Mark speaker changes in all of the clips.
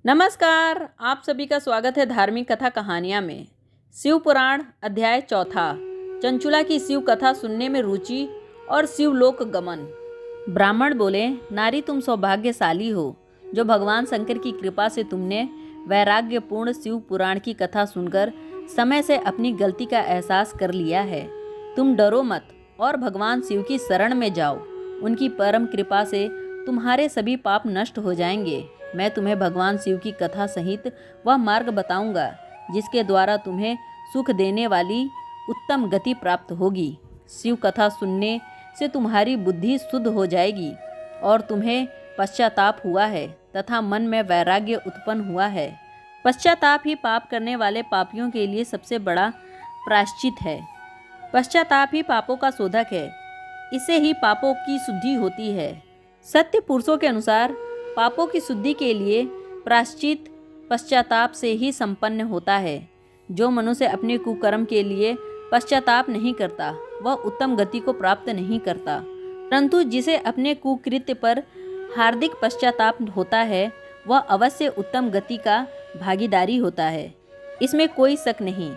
Speaker 1: नमस्कार। आप सभी का स्वागत है धार्मिक कथा कहानियाँ में। शिव पुराण अध्याय चौथा। चंचुला की शिव कथा सुनने में रुचि और शिवलोक गमन। ब्राह्मण बोले, नारी तुम सौभाग्यशाली हो जो भगवान शंकर की कृपा से तुमने वैराग्यपूर्ण शिव पुराण की कथा सुनकर समय से अपनी गलती का एहसास कर लिया है। तुम डरो मत और भगवान शिव की शरण में जाओ। उनकी परम कृपा से तुम्हारे सभी पाप नष्ट हो जाएंगे। मैं तुम्हें भगवान शिव की कथा सहित वह मार्ग बताऊंगा जिसके द्वारा तुम्हें सुख देने वाली उत्तम गति प्राप्त होगी। शिव कथा सुनने से तुम्हारी बुद्धि शुद्ध हो जाएगी और तुम्हें पश्चाताप हुआ है तथा मन में वैराग्य उत्पन्न हुआ है। पश्चाताप ही पाप करने वाले पापियों के लिए सबसे बड़ा प्रायश्चित है। पश्चाताप ही पापों का शोधक है। इससे ही पापों की शुद्धि होती है। सत्य पुरुषों के अनुसार पापों की शुद्धि के लिए प्रायश्चित पश्चाताप से ही संपन्न होता है। जो मनुष्य अपने कुकर्म के लिए पश्चाताप नहीं करता वह उत्तम गति को प्राप्त नहीं करता, परंतु जिसे अपने कुकृत्य पर हार्दिक पश्चाताप होता है वह अवश्य उत्तम गति का भागीदारी होता है। इसमें कोई शक नहीं।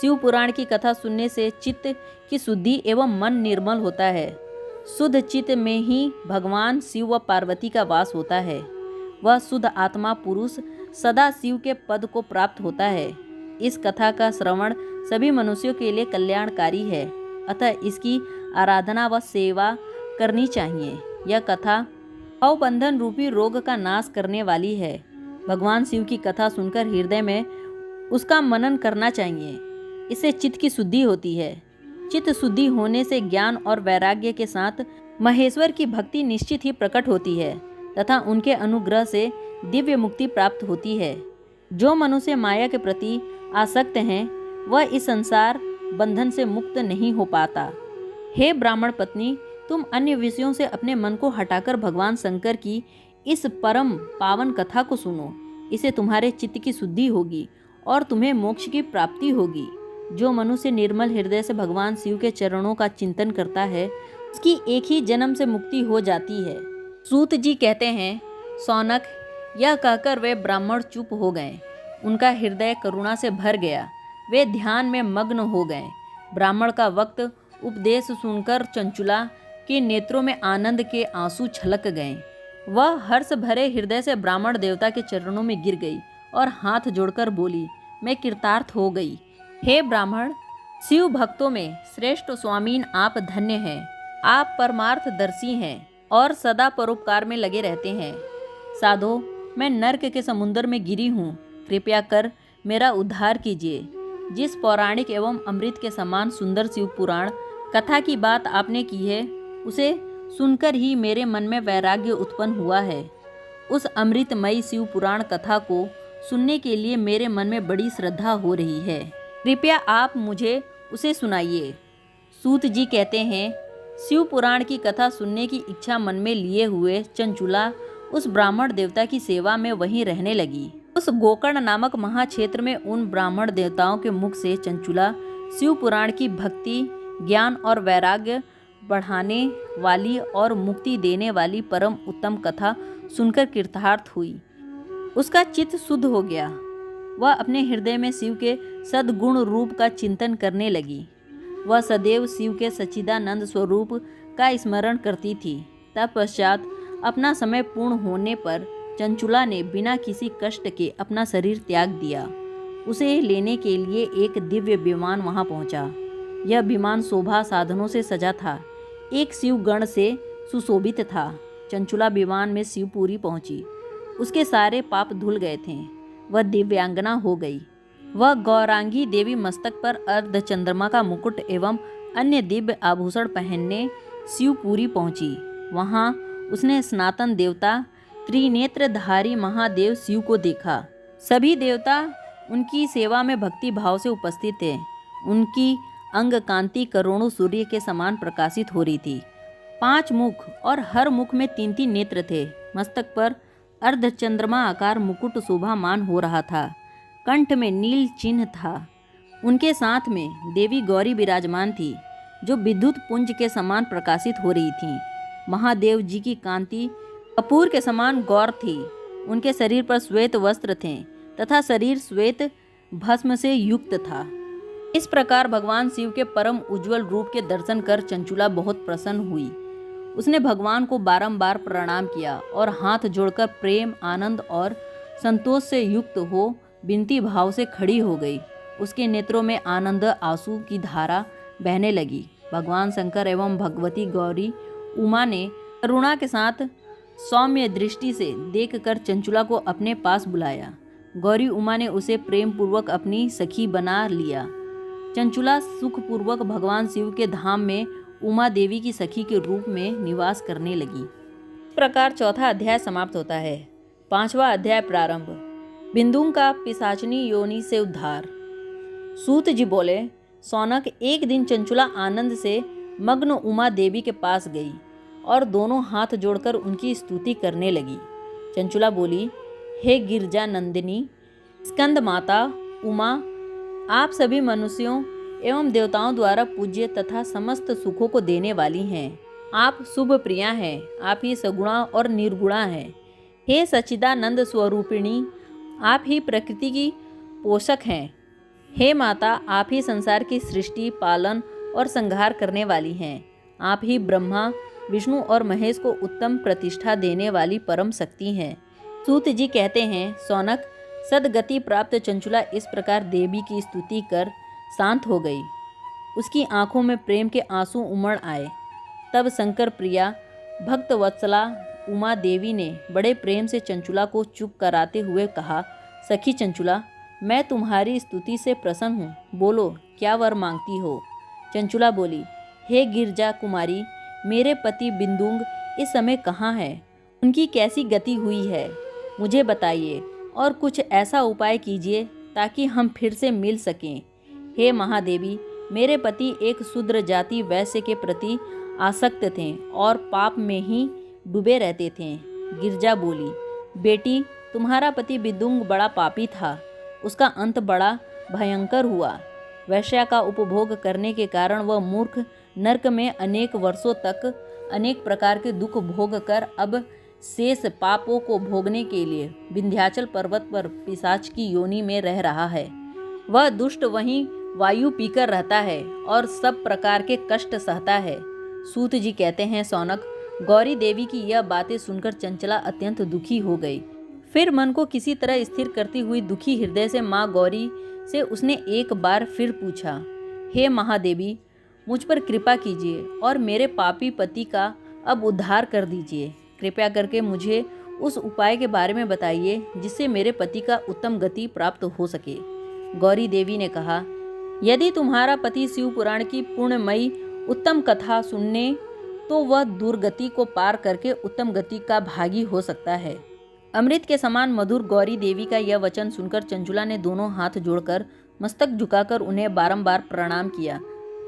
Speaker 1: शिव पुराण की कथा सुनने से चित्त की शुद्धि एवं मन निर्मल होता है। शुद्ध चित्त में ही भगवान शिव व पार्वती का वास होता है। वह शुद्ध आत्मा पुरुष सदा शिव के पद को प्राप्त होता है। इस कथा का श्रवण सभी मनुष्यों के लिए कल्याणकारी है, अतः इसकी आराधना व सेवा करनी चाहिए। यह कथा भवबंधन रूपी रोग का नाश करने वाली है। भगवान शिव की कथा सुनकर हृदय में उसका मनन करना चाहिए। इससे चित्त की शुद्धि होती है। चित्त शुद्धि होने से ज्ञान और वैराग्य के साथ महेश्वर की भक्ति निश्चित ही प्रकट होती है तथा उनके अनुग्रह से दिव्य मुक्ति प्राप्त होती है। जो मनुष्य माया के प्रति आसक्त हैं वह इस संसार बंधन से मुक्त नहीं हो पाता। हे ब्राह्मण पत्नी, तुम अन्य विषयों से अपने मन को हटाकर भगवान शंकर की इस परम पावन कथा को सुनो। इससे तुम्हारे चित्त की शुद्धि होगी और तुम्हें मोक्ष की प्राप्ति होगी। जो मनुष्य निर्मल हृदय से भगवान शिव के चरणों का चिंतन करता है उसकी एक ही जन्म से मुक्ति हो जाती है। सूत जी कहते हैं, सौनक, यह कहकर वे ब्राह्मण चुप हो गए। उनका हृदय करुणा से भर गया। वे ध्यान में मग्न हो गए। ब्राह्मण का वक्त उपदेश सुनकर चंचुला के नेत्रों में आनंद के आंसू छलक गए। वह हर्ष भरे हृदय से ब्राह्मण देवता के चरणों में गिर गई और हाथ जोड़कर बोली, मैं कृतार्थ हो गई। हे ब्राह्मण, शिव भक्तों में श्रेष्ठ स्वामीन आप धन्य हैं। आप परमार्थदर्शी हैं और सदा परोपकार में लगे रहते हैं। साधो, मैं नर्क के समुद्र में गिरी हूँ। कृपया कर मेरा उद्धार कीजिए। जिस पौराणिक एवं अमृत के समान सुंदर शिव पुराण कथा की बात आपने की है उसे सुनकर ही मेरे मन में वैराग्य उत्पन्न हुआ है। उस अमृतमयी शिव पुराण कथा को सुनने के लिए मेरे मन में बड़ी श्रद्धा हो रही है। कृपया आप मुझे उसे सुनाइए। सूत जी कहते हैं, शिव पुराण की कथा सुनने की इच्छा मन में लिए हुए चंचुला उस ब्राह्मण देवता की सेवा में वहीं रहने लगी। उस गोकर्ण नामक महाक्षेत्र में उन ब्राह्मण देवताओं के मुख से चंचुला शिव पुराण की भक्ति, ज्ञान और वैराग्य बढ़ाने वाली और मुक्ति देने वाली परम उत्तम कथा सुनकर कृतार्थ हुई। उसका चित्त शुद्ध हो गया। वह अपने हृदय में शिव के सद्गुण रूप का चिंतन करने लगी। वह सदैव शिव के सच्चिदानंद स्वरूप का स्मरण करती थी। तत्पश्चात अपना समय पूर्ण होने पर चंचुला ने बिना किसी कष्ट के अपना शरीर त्याग दिया। उसे लेने के लिए एक दिव्य विमान वहां पहुंचा। यह विमान शोभा साधनों से सजा था। एक शिव गण से सुशोभित था। चंचुला विमान में शिवपुरी पहुंची। उसके सारे पाप धुल गए थे। वह दिव्यांगना हो गई। वह गौरांगी देवी मस्तक पर अर्धचंद्रमा का मुकुट एवं अन्य दिव्य आभूषण पहनने शिवपुरी पहुंची। वहां उसने सनातन देवता त्रिनेत्रधारी महादेव शिव को देखा। सभी देवता उनकी सेवा में भक्ति भाव से उपस्थित थे। उनकी अंग कांति करोड़ों सूर्य के समान प्रकाशित हो रही थी। 5 मुख और हर मुख में 3-3 नेत्र थे। मस्तक पर अर्धचंद्रमा आकार मुकुट शोभामान हो रहा था। कंठ में नील चिन्ह था। उनके साथ में देवी गौरी विराजमान थी जो विद्युत पुंज के समान प्रकाशित हो रही थी। महादेव जी की कांति कपूर के समान गौर थी। उनके शरीर पर श्वेत वस्त्र थे तथा शरीर श्वेत भस्म से युक्त था। इस प्रकार भगवान शिव के परम उज्जवल रूप के दर्शन कर चंचुला बहुत प्रसन्न हुई। उसने भगवान को बारंबार प्रणाम किया और हाथ जोड़कर प्रेम, आनंद और संतोष से युक्त हो विनती भाव से खड़ी हो गई। उसके नेत्रों में आनंद आंसू की धारा बहने लगी। भगवान शंकर एवं भगवती गौरी उमा ने करुणा के साथ सौम्य दृष्टि से देखकर चंचुला को अपने पास बुलाया। गौरी उमा ने उसे प्रेम पूर्वक अपनी सखी बना लिया। चंचुला सुखपूर्वक भगवान शिव के धाम में उमा देवी की सखी के रूप में निवास करने लगी। इस प्रकार चौथा अध्याय समाप्त होता है। पांचवा अध्याय प्रारंभ। बिंदुंग का पिशाचनी योनि से उद्धार। सूत जी बोले, सौनक, एक दिन चंचुला आनंद से मग्न उमा देवी के पास गई और दोनों हाथ जोड़कर उनकी स्तुति करने लगी। चंचुला बोली, हे गिरजा नंदिनी स्कंद माता उमा, आप सभी मनुष्यों एवं देवताओं द्वारा पूज्य तथा समस्त सुखों को देने वाली हैं। आप शुभ प्रिया हैं, आप ही सगुणा और निर्गुणा हैं। हे सच्चिदानंद स्वरूपिणी, आप ही प्रकृति की पोषक हैं। हे माता, आप ही संसार की सृष्टि, पालन और संहार करने वाली हैं। आप ही ब्रह्मा, विष्णु और महेश को उत्तम प्रतिष्ठा देने वाली परम शक्ति हैं। सूत जी कहते हैं, सौनक, सदगति प्राप्त चंचुला इस प्रकार देवी की स्तुति कर शांत हो गई। उसकी आंखों में प्रेम के आंसू उमड़ आए। तब शंकर प्रिया भक्त वत्सला उमा देवी ने बड़े प्रेम से चंचुला को चुप कराते हुए कहा, सखी चंचुला, मैं तुम्हारी स्तुति से प्रसन्न हूँ, बोलो क्या वर मांगती हो। चंचुला बोली, हे गिरजा कुमारी, मेरे पति बिंदुंग इस समय कहाँ है, उनकी कैसी गति हुई है, मुझे बताइए और कुछ ऐसा उपाय कीजिए ताकि हम फिर से मिल सकें। हे महादेवी, मेरे पति एक शूद्र जाति वैश्य के प्रति आसक्त थे और पाप में ही डूबे रहते थे। गिरजा बोली, बेटी, तुम्हारा पति बिंदुंग बड़ा पापी था, उसका अंत बड़ा भयंकर हुआ। वैश्या का उपभोग करने के कारण वह मूर्ख नरक में अनेक वर्षों तक अनेक प्रकार के दुख भोग कर अब शेष पापों को भोगने के लिए विंध्याचल पर्वत पर पिशाच की योनि में रह रहा है। वह दुष्ट वहीं वायु पीकर रहता है और सब प्रकार के कष्ट सहता है। सूत जी कहते हैं, सौनक, गौरी देवी की यह बातें सुनकर चंचला अत्यंत दुखी हो गई। फिर मन को किसी तरह स्थिर करती हुई दुखी हृदय से माँ गौरी से उसने एक बार फिर पूछा, हे महादेवी, मुझ पर कृपा कीजिए और मेरे पापी पति का अब उद्धार कर दीजिए। कृपया करके मुझे उस उपाय के बारे में बताइए जिससे मेरे पति का उत्तम गति प्राप्त हो सके। गौरी देवी ने कहा, यदि तुम्हारा पति शिव पुराण की पुण्यमयी उत्तम कथा सुनने तो वह दुर्गति को पार करके उत्तम गति का भागी हो सकता है। अमृत के समान मधुर गौरी देवी का यह वचन सुनकर चंचुला ने दोनों हाथ जोड़कर मस्तक झुकाकर उन्हें बारंबार प्रणाम किया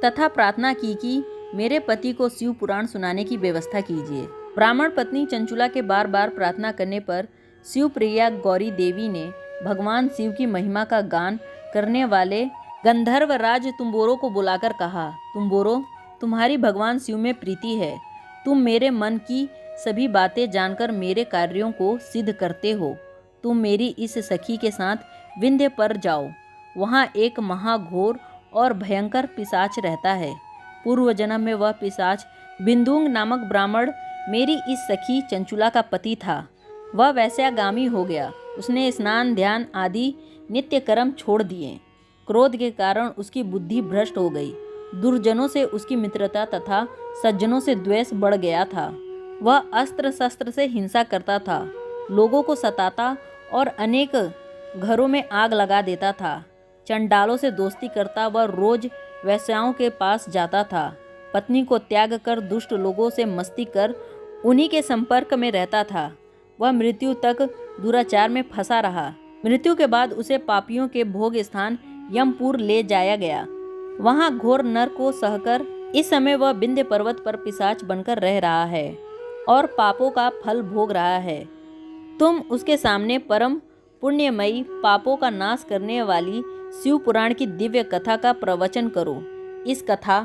Speaker 1: तथा प्रार्थना की कि मेरे पति को शिव पुराण सुनाने की व्यवस्था कीजिए। ब्राह्मण पत्नी चंचुला के बार बार प्रार्थना करने पर शिवप्रिया गौरी देवी ने भगवान शिव की महिमा का गान करने वाले गंधर्व राज तुम्बोरो को बुलाकर कहा, तुम्बोरो, तुम्हारी भगवान शिव में प्रीति है। तुम मेरे मन की सभी बातें जानकर मेरे कार्यों को सिद्ध करते हो। तुम मेरी इस सखी के साथ विंध्य पर जाओ। वहाँ एक महाघोर और भयंकर पिशाच रहता है। पूर्व जन्म में वह पिशाच बिंदुंग नामक ब्राह्मण मेरी इस सखी चंचुला का पति था। वह वैश्यागामी हो गया। उसने स्नान, ध्यान आदि नित्य कर्म छोड़ दिए। क्रोध के कारण उसकी बुद्धि भ्रष्ट हो गई। दुर्जनों से उसकी मित्रता तथा सज्जनों से द्वेष बढ़ गया था। वह अस्त्र शस्त्र से हिंसा करता था, लोगों को सताता और अनेक घरों में आग लगा देता था। चंडालों से दोस्ती करता वह रोज वैश्याओं के पास जाता था। पत्नी को त्याग कर दुष्ट लोगों से मस्ती कर उन्हीं के संपर्क में रहता था। वह मृत्यु तक दुराचार में फंसा रहा। मृत्यु के बाद उसे पापियों के भोग स्थान यमपुर ले जाया गया। वहां घोर नरक को सहकर इस समय वह विंध्य पर्वत पर पिशाच बनकर रह रहा है और पापों का फल भोग रहा है। तुम उसके सामने परम पुण्यमयी पापों का नाश करने वाली शिव पुराण की दिव्य कथा का प्रवचन करो। इस कथा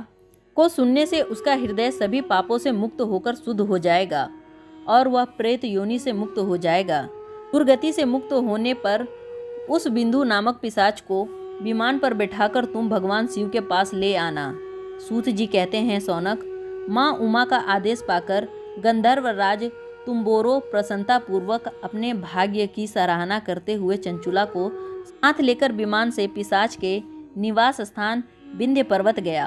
Speaker 1: को सुनने से उसका हृदय सभी पापों से मुक्त होकर शुद्ध हो जाएगा और वह प्रेत योनि से मुक्त हो जाएगा। दुर्गति से मुक्त होने पर उस बिंदु नामक पिशाच को विमान पर बैठाकर तुम भगवान शिव के पास ले आना। सूत जी कहते हैं, सौनक, माँ उमा का आदेश पाकर गंधर्व राज तुम्बोरो प्रसन्नतापूर्वक अपने भाग्य की सराहना करते हुए चंचुला को साथ लेकर विमान से पिशाच के निवास स्थान विंध्य पर्वत गया।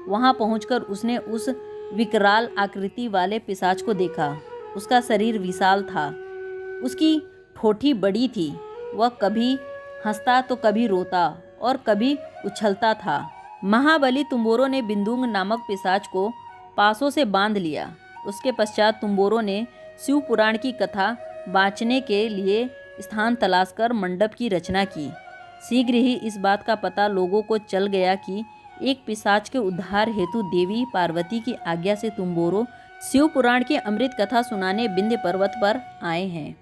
Speaker 1: वहां पहुंचकर उसने उस विकराल आकृति वाले पिशाच को देखा। उसका शरीर विशाल था, उसकी ठोठी बड़ी थी। वह कभी हंसता तो कभी रोता और कभी उछलता था। महाबली तुम्बोरो ने बिंदुंग नामक पिशाच को पासों से बांध लिया। उसके पश्चात तुम्बोरो ने शिव पुराण की कथा बाँचने के लिए स्थान तलाशकर मंडप की रचना की। शीघ्र ही इस बात का पता लोगों को चल गया कि एक पिशाच के उद्धार हेतु देवी पार्वती की आज्ञा से तुम्बोरो शिव पुराण की अमृत कथा सुनाने विंध्य पर्वत पर आए हैं।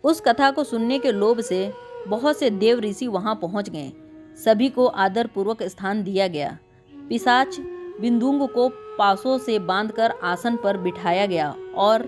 Speaker 1: उस कथा को सुनने के लोभ से बहुत से देव ऋषि वहां पहुंच गए। सभी को आदर पूर्वक स्थान दिया गया। पिशाच बिंदुंग को पासों से बांधकर आसन पर बिठाया गया और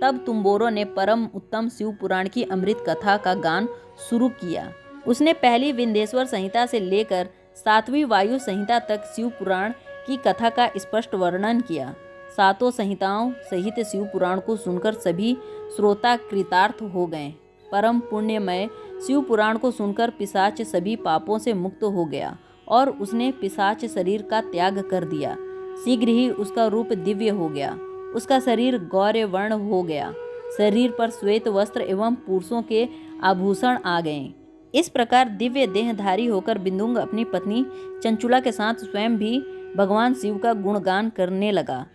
Speaker 1: तब तुम्बोरो ने परम उत्तम शिव पुराण की अमृत कथा का गान शुरू किया। उसने पहली विंध्येश्वर संहिता से लेकर 7वीं वायु संहिता तक शिव पुराण की कथा का स्पष्ट वर्णन किया। 7 संहिताओं सहित शिव पुराण को सुनकर सभी श्रोता कृतार्थ हो गए। परम पुण्यमय शिव पुराण को सुनकर पिशाच सभी पापों से मुक्त हो गया और उसने पिशाच शरीर का त्याग कर दिया। शीघ्र ही उसका रूप दिव्य हो गया। उसका शरीर गौर वर्ण हो गया। शरीर पर श्वेत वस्त्र एवं पुरुषों के आभूषण आ गए। इस प्रकार दिव्य देहधारी होकर बिंदुंग अपनी पत्नी चंचुला के साथ स्वयं भी भगवान शिव का गुणगान करने लगा।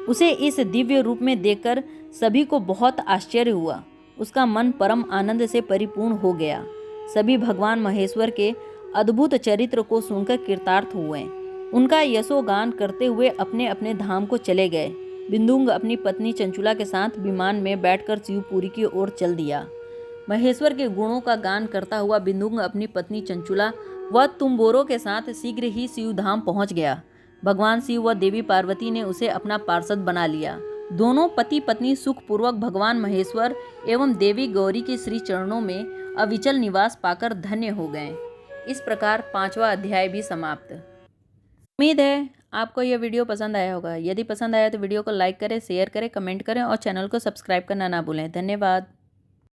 Speaker 1: उसे इस दिव्य रूप में देखकर सभी को बहुत आश्चर्य हुआ। उसका मन परम आनंद से परिपूर्ण हो गया। सभी भगवान महेश्वर के अद्भुत चरित्र को सुनकर कृतार्थ हुए। उनका यशोगान करते हुए अपने अपने धाम को चले गए। बिंदुंग अपनी पत्नी चंचुला के साथ विमान में बैठकर शिवपुरी की ओर चल दिया। महेश्वर के गुणों का गान करता हुआ बिंदुंग अपनी पत्नी चंचुला व तुम्बोरो के साथ शीघ्र ही शिवधाम पहुंच गया। भगवान शिव व देवी पार्वती ने उसे अपना पार्षद बना लिया। दोनों पति पत्नी सुखपूर्वक भगवान महेश्वर एवं देवी गौरी के श्री चरणों में अविचल निवास पाकर धन्य हो गए। इस प्रकार 5वां अध्याय भी समाप्त। उम्मीद है आपको यह वीडियो पसंद आया होगा। यदि पसंद आया तो वीडियो को लाइक करें, शेयर करें, कमेंट करें और चैनल को सब्सक्राइब करना ना भूलें। धन्यवाद।